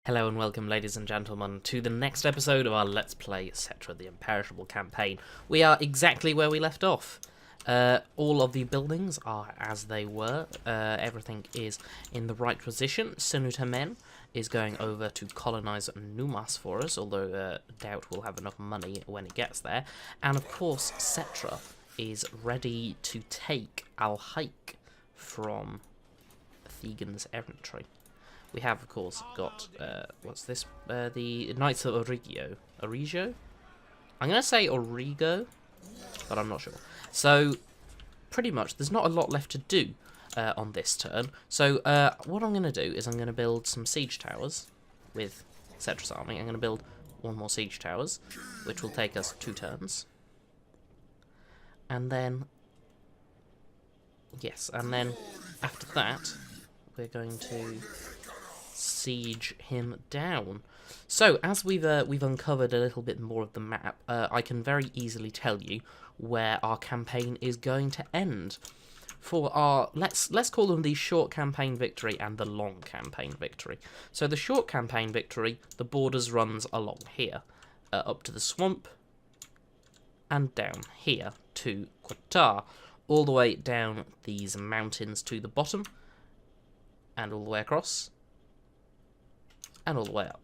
Hello and welcome, ladies and gentlemen, to the next episode of our Let's Play Settra the Imperishable campaign. We are exactly where we left off. All of the buildings are as they were. Everything is in the right position. Senuta Men is going over to colonise Numas for us, although doubt we'll have enough money when it gets there. And of course, Settra is ready to take Haik from Thegan's Errantry. We have, of course, got, what's this? The Knights of Origio. Origio? I'm going to say Origo, but I'm not sure. So, pretty much, there's not a lot left to do on this turn. So, what I'm going to do is I'm going to build some siege towers with Settra's army. I'm going to build one more siege towers, which will take us 2 turns. And then, yes, and then after that, we're going to siege him down. So, as we've uncovered a little bit more of the map, I can very easily tell you where our campaign is going to end. For our, let's call them the short campaign victory and the long campaign victory. So the short campaign victory, the borders runs along here, up to the swamp, and down here to Qatar, all the way down these mountains to the bottom, and all the way across, and all the way up.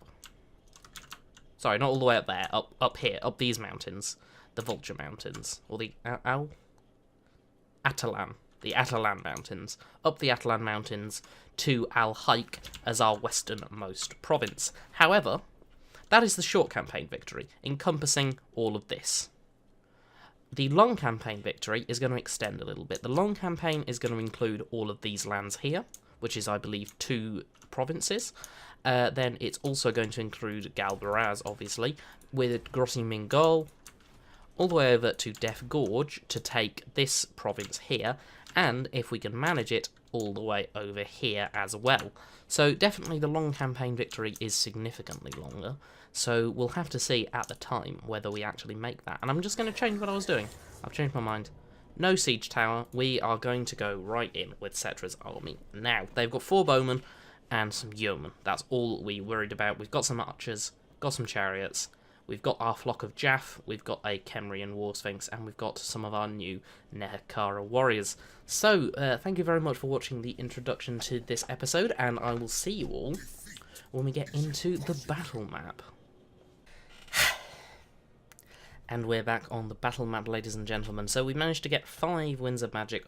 Sorry, not all the way up there, up here, up these mountains. The Vulture Mountains, or the Atalan. The Atalan Mountains. Up the Atalan Mountains to Haik as our westernmost province. However, that is the short campaign victory, encompassing all of this. The long campaign victory is going to extend a little bit. The long campaign is going to include all of these lands here, which is, I believe, 2 provinces. Then it's also going to include Galbaraz, obviously, with Grossi Mingol, all the way over to Death Gorge to take this province here, and, if we can manage it, all the way over here as well. So definitely the long campaign victory is significantly longer, so we'll have to see at the time whether we actually make that. And I'm just going to change what I was doing. I've changed my mind. No siege tower, we are going to go right in with Settra's army. Now, they've got 4 bowmen and some yeomen. That's all we worried about. We've got some archers, got some chariots, we've got our flock of Jaff, we've got a Kemrian War Sphinx, and we've got some of our new Nehekara warriors. So, thank you very much for watching the introduction to this episode, and I will see you all when we get into the battle map. And we're back on the battle map, ladies and gentlemen. So we managed to get 5 Winds of Magic.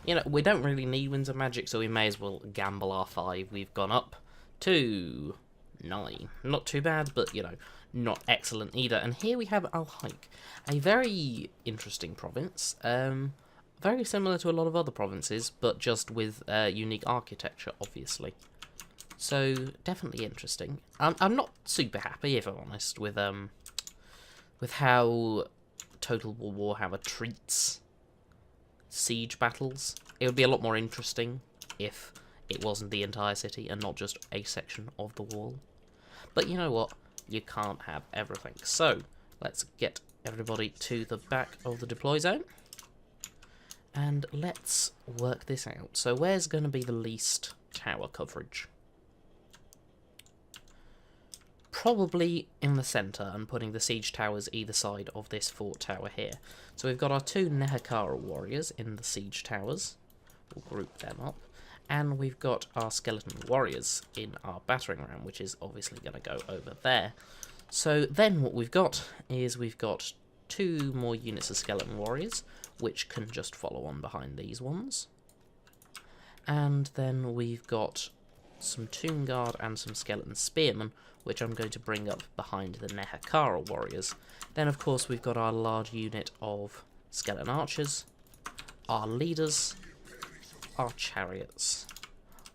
You know, we don't really need Winds of Magic, so we may as well gamble our 5. We've gone up to 9. Not too bad, but, you know, not excellent either. And here we have Haik, a very interesting province. Very similar to a lot of other provinces, but just with unique architecture, obviously. So, definitely interesting. I'm not super happy, if I'm honest, with how Total War Warhammer treats siege battles. It would be a lot more interesting if it wasn't the entire city and not just a section of the wall. But you know what? You can't have everything. So, let's get everybody to the back of the deploy zone. And let's work this out. So, where's going to be the least tower coverage? Probably in the centre, and putting the siege towers either side of this fort tower here. So we've got our 2 Nehekara warriors in the siege towers. We'll group them up. And we've got our skeleton warriors in our battering ram, which is obviously going to go over there. So then what we've got is we've got 2 more units of skeleton warriors, which can just follow on behind these ones. And then we've got some Tomb Guard and some skeleton spearmen, which I'm going to bring up behind the Nehekara warriors. Then, of course, we've got our large unit of skeleton archers, our leaders, our chariots,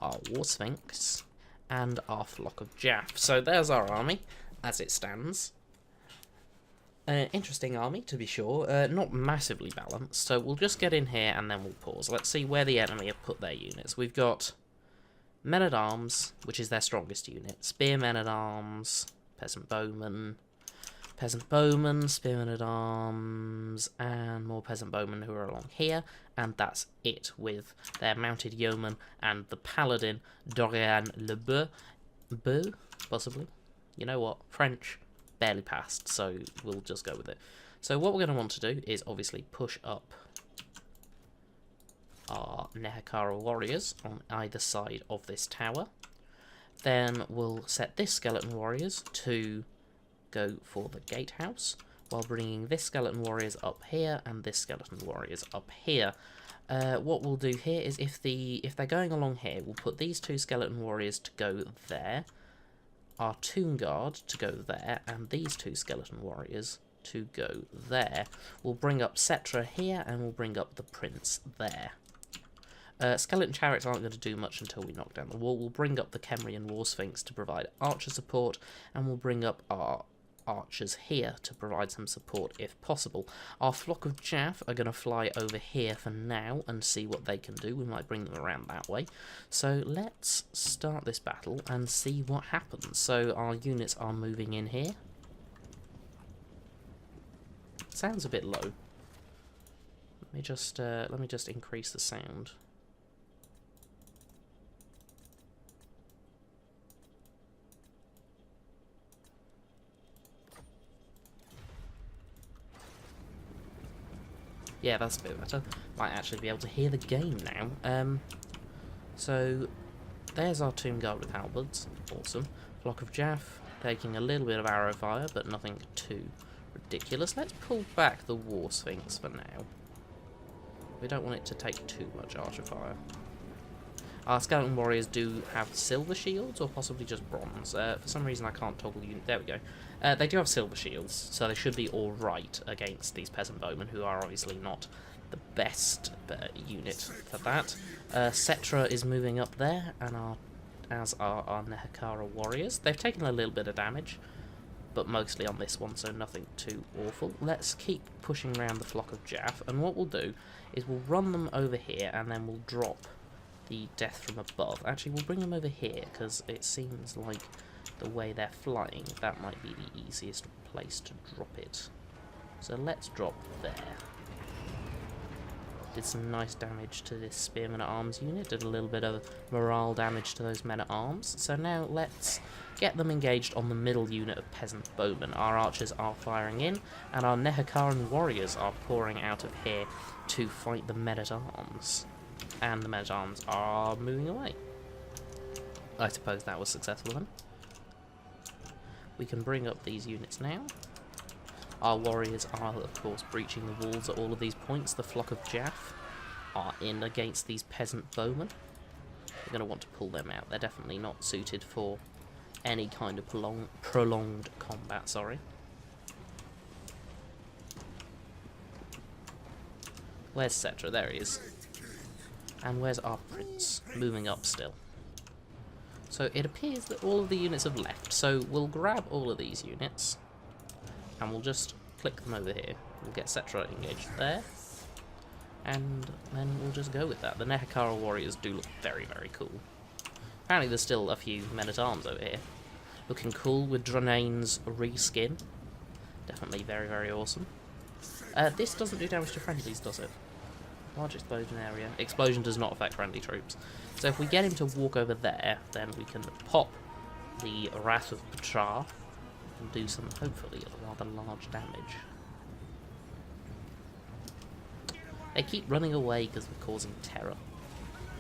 our war sphinx, and our flock of Jaff. So there's our army, as it stands. Interesting army, to be sure. Not massively balanced, so we'll just get in here and then we'll pause. Let's see where the enemy have put their units. We've got Men-at-Arms, which is their strongest unit. Spearmen-at-Arms, Peasant Bowmen, Spearmen-at-Arms, and more Peasant Bowmen who are along here. And that's it with their mounted yeomen and the Paladin, Dorian Le Beau, possibly. You know what? French barely passed, so we'll just go with it. So what we're going to want to do is obviously push up our Nehekara warriors on either side of this tower. Then we'll set this skeleton warriors to go for the gatehouse, while bringing this skeleton warriors up here and this skeleton warriors up here. What we'll do here is if they're going along here, we'll put these two skeleton warriors to go there, our tomb guard to go there, and these two skeleton warriors to go there. We'll bring up Settra here, and we'll bring up the prince there. Skeleton chariots aren't going to do much until we knock down the wall. We'll bring up the Kemrian War Sphinx to provide archer support, and we'll bring up our archers here to provide some support if possible. Our flock of chaff are going to fly over here for now and see what they can do. We might bring them around that way. So let's start this battle and see what happens. So our units are moving in here. Sounds a bit low. Let me just increase the sound. Yeah, that's a bit better. Might actually be able to hear the game now. So there's our tomb guard with halberds. Awesome. Flock of Jaff taking a little bit of arrow fire, but nothing too ridiculous. Let's pull back the War Sphinx for now. We don't want it to take too much archer fire. Our skeleton warriors do have silver shields, or possibly just bronze. For some reason I can't toggle unit. There we go. They do have silver shields, so they should be alright against these peasant bowmen, who are obviously not the best unit for that. Settra is moving up there, and as are our Nehekara warriors. They've taken a little bit of damage, but mostly on this one, so nothing too awful. Let's keep pushing around the flock of Jaff, and what we'll do is we'll run them over here, and then we'll drop the death from above. Actually, we'll bring them over here, because it seems like the way they're flying, that might be the easiest place to drop it. So let's drop there. Did some nice damage to this spearman-at-arms unit, did a little bit of morale damage to those men-at-arms. So now let's get them engaged on the middle unit of peasant bowmen. Our archers are firing in, and our Nehekaran warriors are pouring out of here to fight the men-at-arms. And the men-at-arms are moving away. I suppose that was successful then. We can bring up these units now. Our warriors are, of course, breaching the walls at all of these points. The flock of Jaff are in against these peasant bowmen. We're going to want to pull them out. They're definitely not suited for any kind of prolonged combat, sorry. Where's Settra? There he is. And where's our prince? Moving up still. So it appears that all of the units have left, so we'll grab all of these units, and we'll just click them over here. We'll get Settra engaged there, and then we'll just go with that. The Nehekara warriors do look very, very cool. Apparently there's still a few men-at-arms over here. Looking cool with Dranane's reskin. Definitely very, very awesome. This doesn't do damage to friendlies, does it? Large explosion area. Explosion does not affect friendly troops. So if we get him to walk over there, then we can pop the Wrath of Petrarch and do some, hopefully, rather large damage. They keep running away because we're causing terror.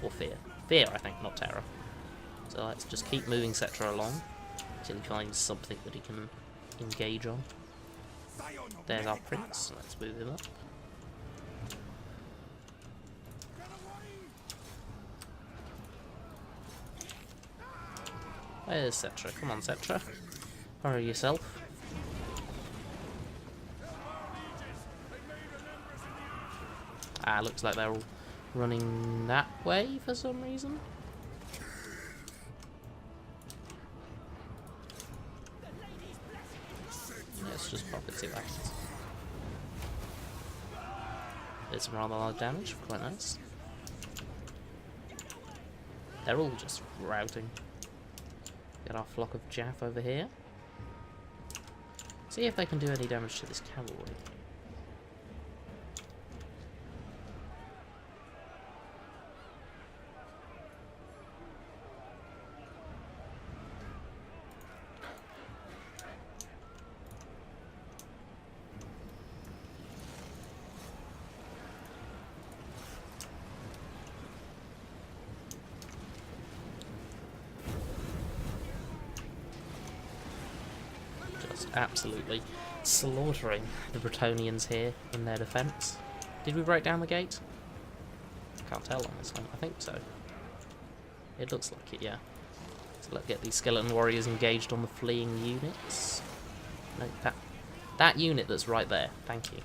Or fear. Fear, I think, not terror. So let's just keep moving Settra along until he finds something that he can engage on. There's our prince. Let's move him up. Where's Settra? Come on, Settra. Hurry yourself. Ah, looks like they're all running that way for some reason. Let's just pop it, see what happens. Did some rather large damage, quite nice. They're all just routing. Get our flock of Jaff over here. See if they can do any damage to this cavalry. Just absolutely slaughtering the Bretonnians here in their defence. Did we break down the gate? Can't tell on this one. I think so. It looks like it, yeah. So let's get these skeleton warriors engaged on the fleeing units. No, that unit that's right there. Thank you.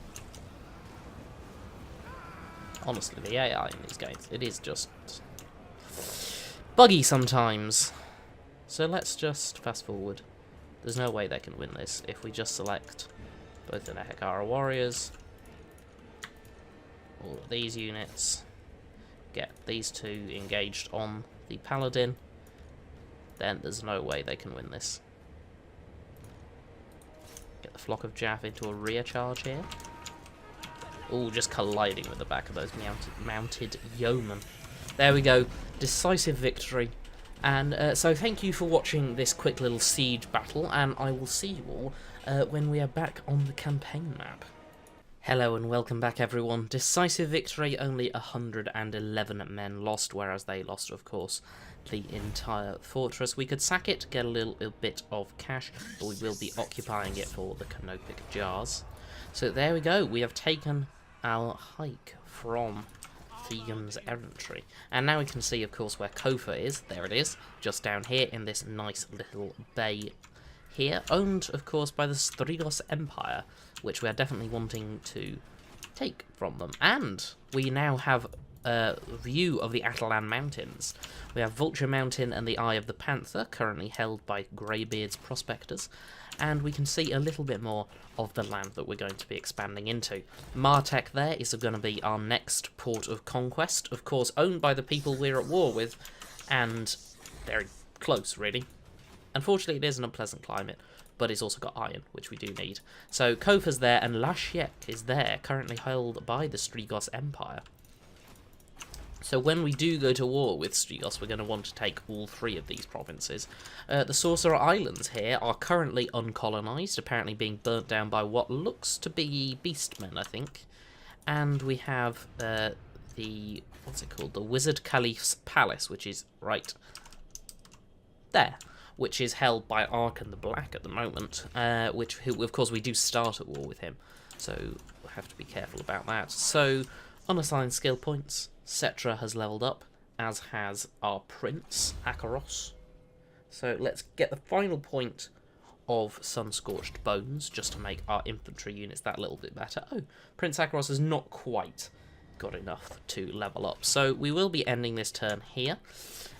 Honestly, the AI in these games, it is just buggy sometimes. So let's just fast forward. There's no way they can win this if we just select both the Nehekara warriors, all of these units, get these two engaged on the paladin, then there's no way they can win this. Get the flock of Jaff into a rear charge here. Ooh, just colliding with the back of those mounted yeomen. There we go, decisive victory. And so thank you for watching this quick little siege battle, and I will see you all when we are back on the campaign map. Hello and welcome back everyone. Decisive victory, only 111 men lost, whereas they lost, of course, the entire fortress. We could sack it, get a little bit of cash, but we will be occupying it for the canopic jars. So there we go, we have taken our Haik from Theon's errantry. And now we can see, of course, where Kofa is. There it is, just down here in this nice little bay here, owned, of course, by the Strigos Empire, which we are definitely wanting to take from them. And we now have a view of the Atalan Mountains. We have Vulture Mountain and the Eye of the Panther, currently held by Greybeard's prospectors, and we can see a little bit more of the land that we're going to be expanding into. Martek there is going to be our next port of conquest, of course owned by the people we're at war with, and very close, really. Unfortunately, it is an unpleasant climate, but it's also got iron, which we do need. So Kofa's there, and Lashiek is there, currently held by the Strigos Empire. So when we do go to war with Strigos, we're going to want to take all three of these provinces. The Sorcerer Islands here are currently uncolonised, apparently being burnt down by what looks to be beastmen, I think. And we have the, what's it called? The Wizard Caliph's Palace, which is right there, which is held by Arkan the Black at the moment, who, of course, we do start at war with him. So we'll have to be careful about that. So, unassigned skill points. Settra has leveled up, as has our Prince, Akaros. So let's get the final point of Sun-Scorched Bones, just to make our infantry units that little bit better. Oh, Prince Akaros has not quite got enough to level up. So we will be ending this turn here.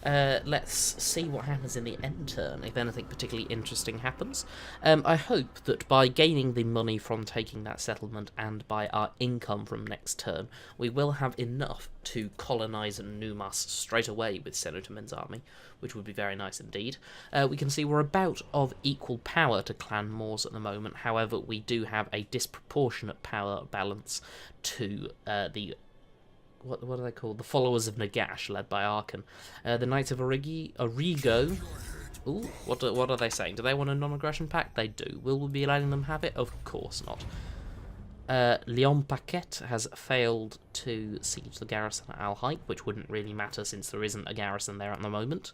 Let's see what happens in the end turn, if anything particularly interesting happens. I hope that by gaining the money from taking that settlement and by our income from next turn, we will have enough to colonise Numas straight away with Senutumen's army, which would be very nice indeed. We can see we're about of equal power to Clan Moors at the moment, however we do have a disproportionate power balance to the... What are they called? The Followers of Nagash, led by Arkan. The Knights of Origo. Ooh, what are they saying? Do they want a non-aggression pact? They do. Will we be letting them have it? Of course not. Leon Paquette has failed to siege the garrison at Al Haik, which wouldn't really matter since there isn't a garrison there at the moment.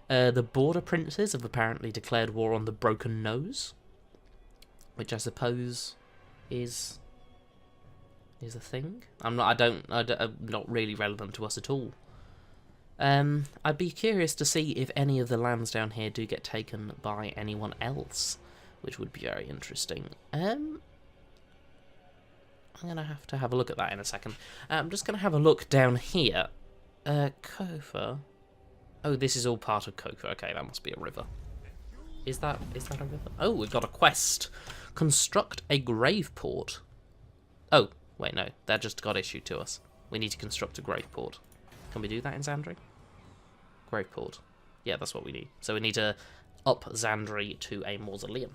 The Border Princes have apparently declared war on the Broken Nose, which I suppose is a thing. I'm not really relevant to us at all. I'd be curious to see if any of the lands down here do get taken by anyone else, which would be very interesting. I'm gonna have a look at that in a second. I'm just gonna have a look down here. Kofa. Oh, this is all part of Kofa. Okay, that must be a river. Is that a river? Oh, we've got a quest. Construct a grave port. Oh. Wait, no, that just got issued to us. We need to construct a grave port. Can we do that in Zandri? Grave port. Yeah, that's what we need. So we need to up Zandri to a mausoleum.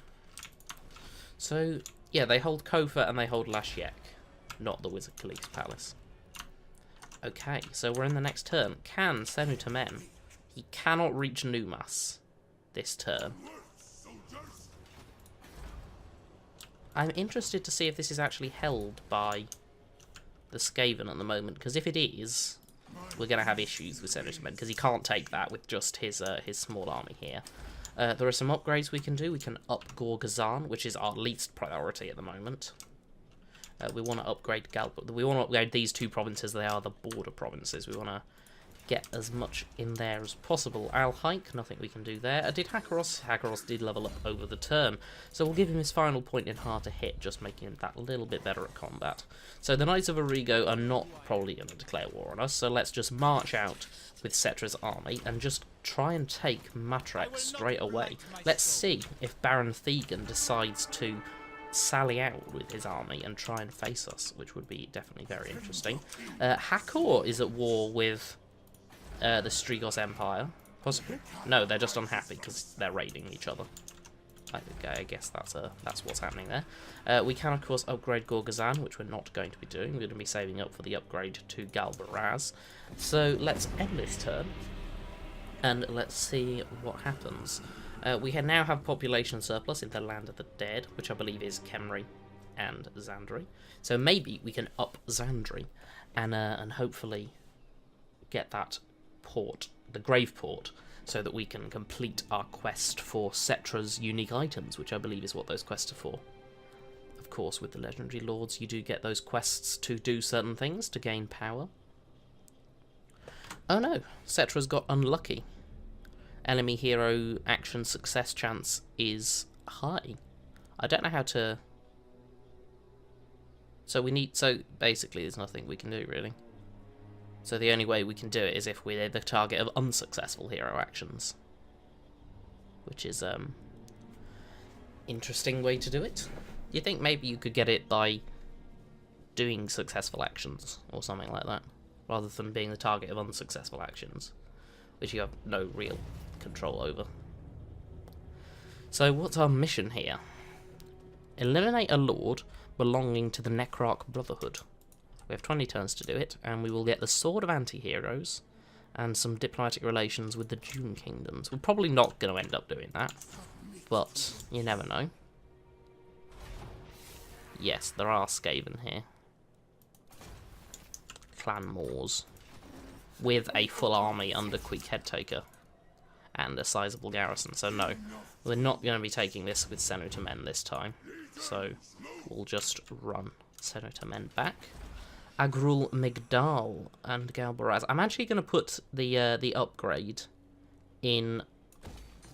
So, yeah, they hold Kofa and they hold Lashiek, not the Wizard Caliph's Palace. Okay, so we're in the next turn. Can Senutumen? He cannot reach Numas this turn. I'm interested to see if this is actually held by the Skaven at the moment, because if it is, we're going to have issues with Senutumen, because he can't take that with just his small army here. There are some upgrades we can do. We can up Gorgazan, which is our least priority at the moment. We want to upgrade we want to upgrade these two provinces. They are the border provinces. We want to get as much in there as possible. Haik, nothing we can do there. Did Hakaros? Hakaros did level up over the turn, so we'll give him his final point in hard to hit, just making him that little bit better at combat. So the Knights of Origo are not probably going to declare war on us, so let's just march out with Settra's army and just try and take Matrak straight away. Let's see if Baron Thegan decides to sally out with his army and try and face us, which would be definitely very interesting. Hakor is at war with the Strigos Empire, possibly? No, they're just unhappy because they're raiding each other. I guess that's what's happening there. We can, of course, upgrade Gorgazan, which we're not going to be doing. We're going to be saving up for the upgrade to Galbaraz. So let's end this turn, and let's see what happens. We now have population surplus in the Land of the Dead, which I believe is Khemri and Zandri. So maybe we can up Zandri and hopefully get that port, the Grave Port, so that we can complete our quest for Settra's unique items, which I believe is what those quests are for. Of course, with the Legendary Lords, you do get those quests to do certain things, to gain power. Oh no, Settra's got unlucky. Enemy hero action success chance is high. I don't know how to... So basically there's nothing we can do, really. So the only way we can do it is if we're the target of unsuccessful hero actions. Which is, interesting way to do it. Do you think maybe you could get it by doing successful actions, or something like that, rather than being the target of unsuccessful actions, which you have no real control over? So what's our mission here? Eliminate a lord belonging to the Necrarch Brotherhood. We have 20 turns to do it, and we will get the Sword of Anti-Heroes and some diplomatic relations with the Dune Kingdoms. We're probably not going to end up doing that, but you never know. Yes, there are Skaven here. Clan Moors. With a full army under Queek Headtaker. And a sizable garrison, so no. We're not going to be taking this with Senator Men this time. So we'll just run Senator Men back. Agrul Migdal and Galbaraz. I'm actually going to put the upgrade in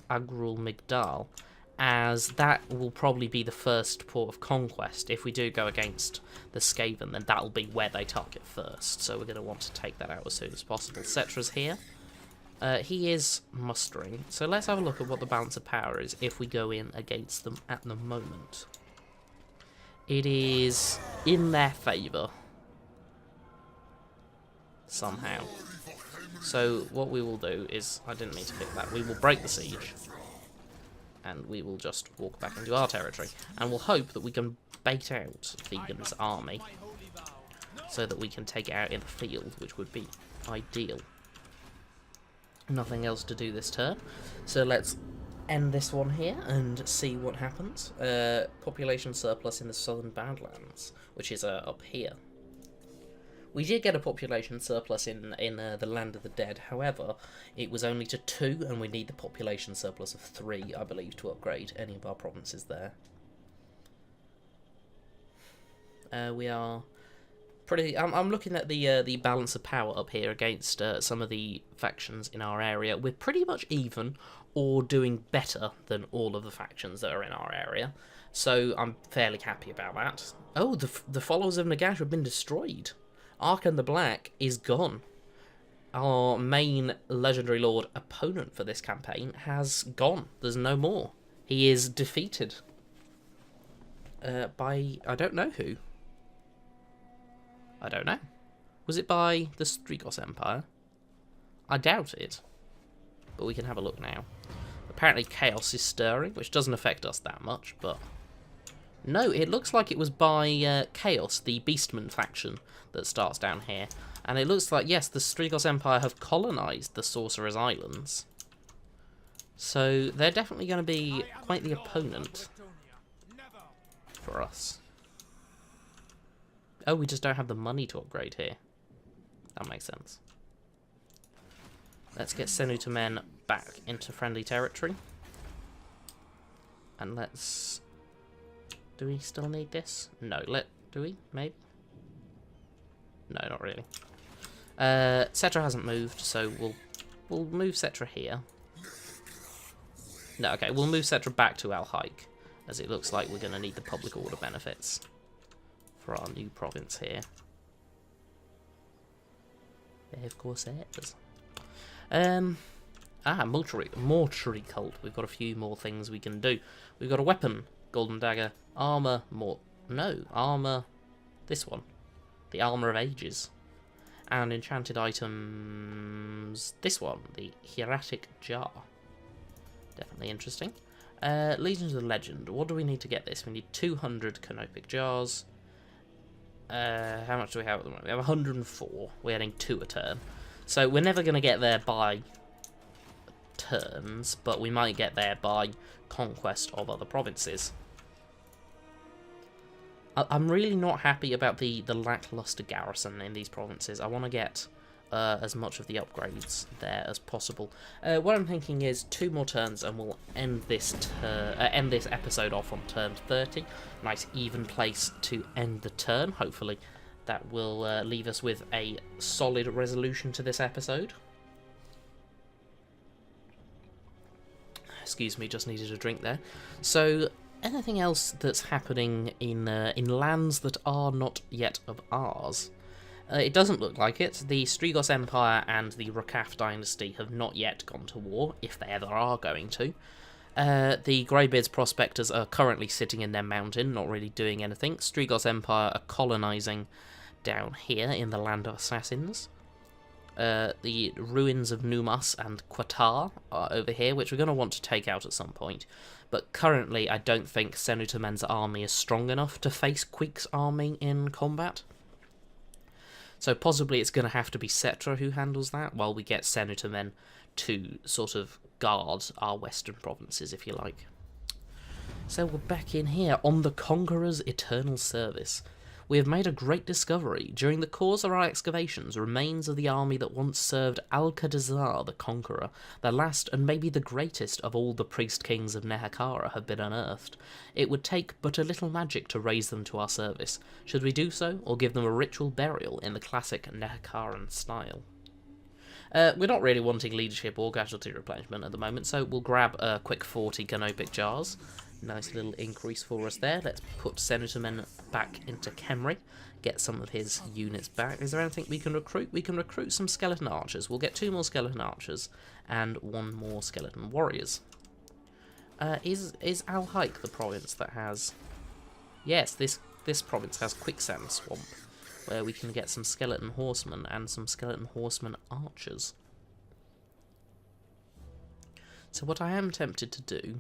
Agrul Migdal, as that will probably be the first port of conquest. If we do go against the Skaven, then that'll be where they target first. So we're going to want to take that out as soon as possible. Settra's here. He is mustering. So let's have a look at what the balance of power is if we go in against them at the moment. It is in their favour. Somehow. So what we will do is, I didn't mean to pick that, we will break the siege, and we will just walk back into our territory, and we'll hope that we can bait out Thegan's army, so that we can take it out in the field, which would be ideal. Nothing else to do this turn, so let's end this one here and see what happens. Population surplus in the Southern Badlands, which is up here. We did get a population surplus in the Land of the Dead, however, it was only to 2, and we need the population surplus of 3, I believe, to upgrade any of our provinces there. We are pretty... I'm looking at the balance of power up here against some of the factions in our area. We're pretty much even, or doing better than all of the factions that are in our area, so I'm fairly happy about that. Oh, the followers of Nagash have been destroyed. Arkan the Black is gone. Our main Legendary Lord opponent for this campaign has gone. There's no more. He is defeated. By... I don't know who. I don't know. Was it by the Strigos Empire? I doubt it. But we can have a look now. Apparently chaos is stirring, which doesn't affect us that much, but... No, it looks like it was by Chaos, the Beastman faction that starts down here. And it looks like, yes, the Strigos Empire have colonised the Sorcerer's Islands. So they're definitely going to be quite the opponent for us. Oh, we just don't have the money to upgrade here. That makes sense. Let's get Senuta Men back into friendly territory. And let's... Do we still need this? No, do we? Maybe? No, not really. Settra hasn't moved, so we'll move Settra here. No, okay, we'll move Settra back to Haik, as it looks like we're going to need the public order benefits for our new province here. Yeah, of course it is. Mortuary cult. We've got a few more things we can do. We've got a weapon, golden dagger, armor, armor, this one, the armor of ages, and enchanted items, this one, the hieratic jar. Definitely interesting. Legions of the Legend. What do we need to get this? We need 200 canopic jars. How much do we have at the moment? We have 104. We're getting 2 a turn. So we're never going to get there by turns, but we might get there by conquest of other provinces. I'm really not happy about the lackluster garrison in these provinces. I want to get as much of the upgrades there as possible. What I'm thinking is 2 more turns and we'll end this episode off on turn 30. Nice even place to end the turn. Hopefully that will leave us with a solid resolution to this episode. Excuse me, just needed a drink there. So, anything else that's happening in lands that are not yet of ours? It doesn't look like it. The Strigos Empire and the Rakaf Dynasty have not yet gone to war, if they ever are going to. The Greybeards Prospectors are currently sitting in their mountain, not really doing anything. Strigos Empire are colonising down here in the Land of Assassins. The ruins of Numas and Qatar are over here, which we're going to want to take out at some point. But currently, I don't think Senutumen's army is strong enough to face Queek's army in combat. So possibly it's going to have to be Settra who handles that, while we get Senutumen to sort of guard our western provinces, if you like. So we're back in here on the Conqueror's Eternal Service. We have made a great discovery. During the course of our excavations, remains of the army that once served Alcadazar the Conqueror, the last and maybe the greatest of all the priest kings of Nehekhara, have been unearthed. It would take but a little magic to raise them to our service. Should we do so, or give them a ritual burial in the classic Nehekharan style? We're not really wanting leadership or casualty replenishment at the moment, so we'll grab a quick 40 canopic jars. Nice little increase for us there. Let's put Senutumen back into Khemri, get some of his units back. Is there anything we can recruit? We can recruit some skeleton archers. We'll get 2 more skeleton archers and 1 more skeleton warriors. Is Haik the province that has... Yes, this province has Quicksand Swamp, where we can get some skeleton horsemen and some skeleton horseman archers. So what I am tempted to do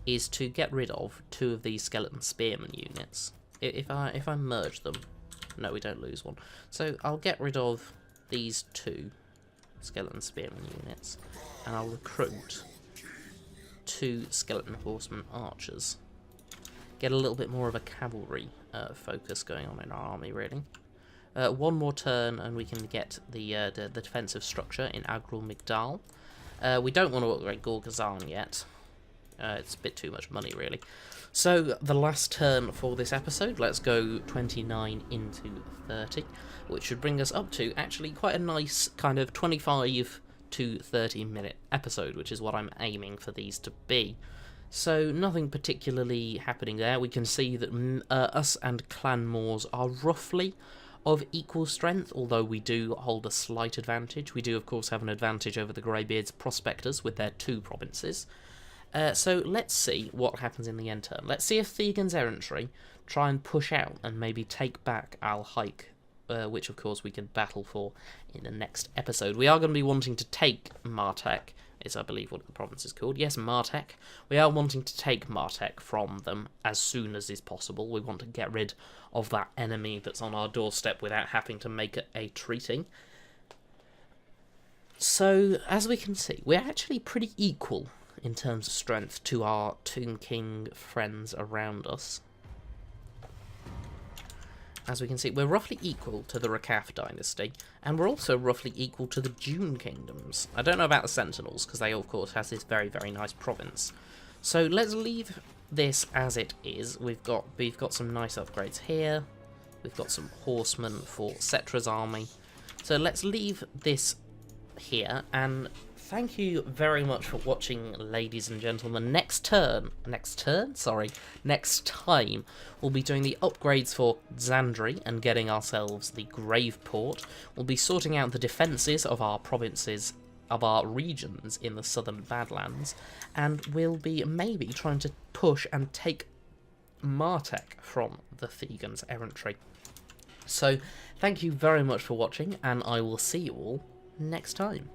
is to get rid of 2 of these skeleton spearman units. If I merge them, no, we don't lose 1. So I'll get rid of these 2 skeleton spearman units, and I'll recruit 2 skeleton horseman archers. Get a little bit more of a cavalry focus going on in our army, really. 1 more turn, and we can get the defensive structure in Agrul Migdal. We don't want to upgrade Gorgazan yet. It's a bit too much money, really. So, the last turn for this episode, let's go 29 into 30, which should bring us up to actually quite a nice kind of 25 to 30 minute episode, which is what I'm aiming for these to be. So, nothing particularly happening there. We can see that us and Clan Moors are roughly of equal strength, although we do hold a slight advantage. We do, of course, have an advantage over the Greybeards Prospectors with their 2 provinces. So let's see what happens in the end turn. Let's see if Thegan's Errantry try and push out and maybe take back Haik, which of course we can battle for in the next episode. We are going to be wanting to take Martek, is I believe what the province is called. Yes, Martek. We are wanting to take Martek from them as soon as is possible. We want to get rid of that enemy that's on our doorstep without having to make a treaty. So, as we can see, we're actually pretty equal in terms of strength to our Tomb King friends around us. as we can see, we're roughly equal to the Rakaf dynasty, and we're also roughly equal to the Dune kingdoms. I don't know about the Sentinels, because they, of course, has this very, very nice province. So let's leave this as it is. We've got some nice upgrades here. We've got some horsemen for Settra's army. So let's leave this here, and thank you very much for watching, ladies and gentlemen. Next time, we'll be doing the upgrades for Xandri and getting ourselves the Grave Port. We'll be sorting out the defences of our provinces, of our regions in the southern Badlands, and we'll be maybe trying to push and take Martek from the Thegans' errantry. So, thank you very much for watching, and I will see you all next time.